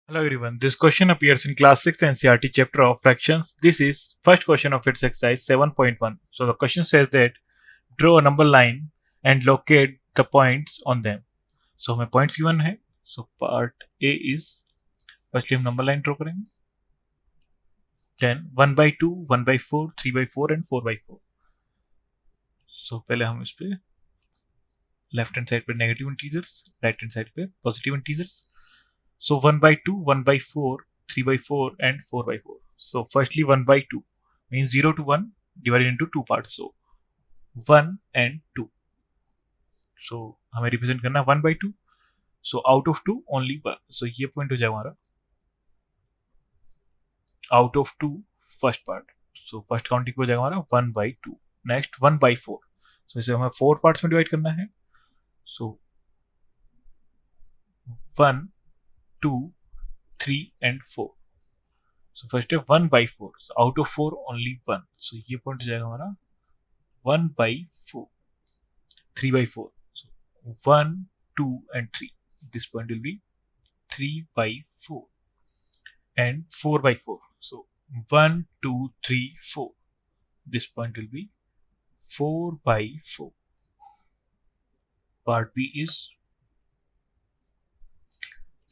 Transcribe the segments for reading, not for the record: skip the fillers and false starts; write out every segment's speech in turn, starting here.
Hello everyone, this question appears in class 6 NCERT chapter of fractions. This is first question of its exercise 7.1. So the question says that draw a number line and locate the points on them. So हमें points given है. So part A is firstly हम number line draw करेंगे. Then 1 by 2, 1 by 4, 3 by 4 and 4 by 4. So पहले हम इस पे left hand side पे negative integers, right hand side पे positive integers. So 1 by 2, 1 by 4, 3 by 4 and 4 by 4. So firstly 1 by 2 means 0 to 1 divided into two parts. So 1 and 2. So हमें represent करना 1 by 2. So out of 2 only 1. So ये point हो जाएगा हमारा out of 2 first part. So first counting हो जाएगा हमारा 1 by 2. Next 1 by 4. So इसे हमें 4 parts में divide करना है. So 1, 2, 3 and 4. So first है 1 by 4. So out of 4 only 1. So ये point हो जाएगा हमारा 1 by 4. 3 by 4. So 1, 2 and 3. This point will be 3 by 4 and 4 by 4. So 1, 2, 3, 4. This point will be 4 by 4. Part B is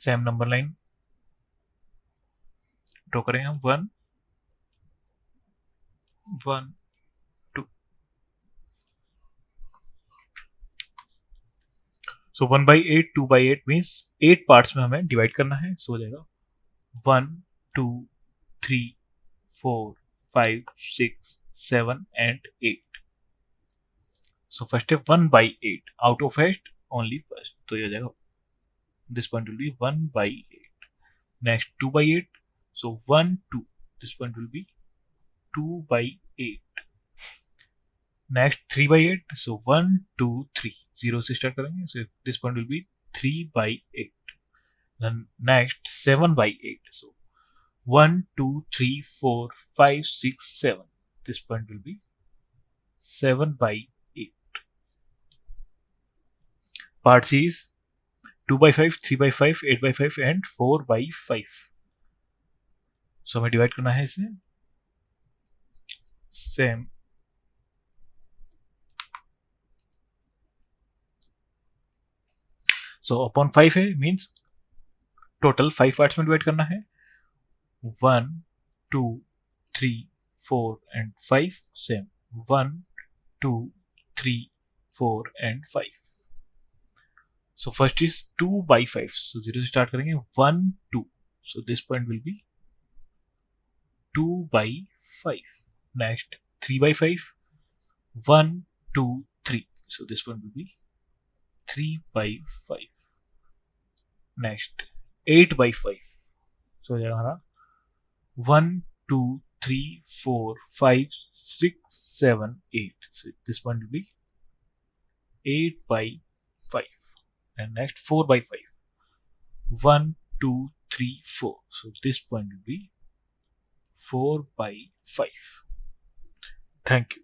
same number line draw करेंगे हम 1, 1, 2. So 1 by 8, 2 by 8 means 8 parts में हमें divide करना है. सो हो जाएगा 1, 2, 3, 4, 5, 6, 7 and 8. So first है 1 by 8. Out of 8 only first. तो ये हो जाएगा this point will be 1 by 8. Next 2 by 8. So 1, 2. This point will be 2 by 8. Next 3 by 8. So 1, 2, 3. 0 से start करेंगे. So this point will be 3 by 8. Then next 7 by 8. So 1, 2, 3, 4, 5, 6, 7. This point will be 7 by 8. Part C is 2 by 5, 3 by 5, 8 by 5 and 4 by 5. So हमें divide करना है इसे same. So upon 5 है means total 5 parts में divide करना है. 1, 2, 3, 4 and 5 same. 1, 2, 3, 4 and 5. So first is 2 by 5. So 0 से start करेंगे. 1, 2. So this point will be 2 by 5. Next 3 by 5. 1, 2, 3. So this one will be 3 by 5. Next 8 by 5. So हमारा 1, 2, 3, 4, 5, 6, 7, 8. So this one will be 8 by 5. And next 4 by 5. 1, 2, 3, 4. So this point will be 4 by 5. Thank you.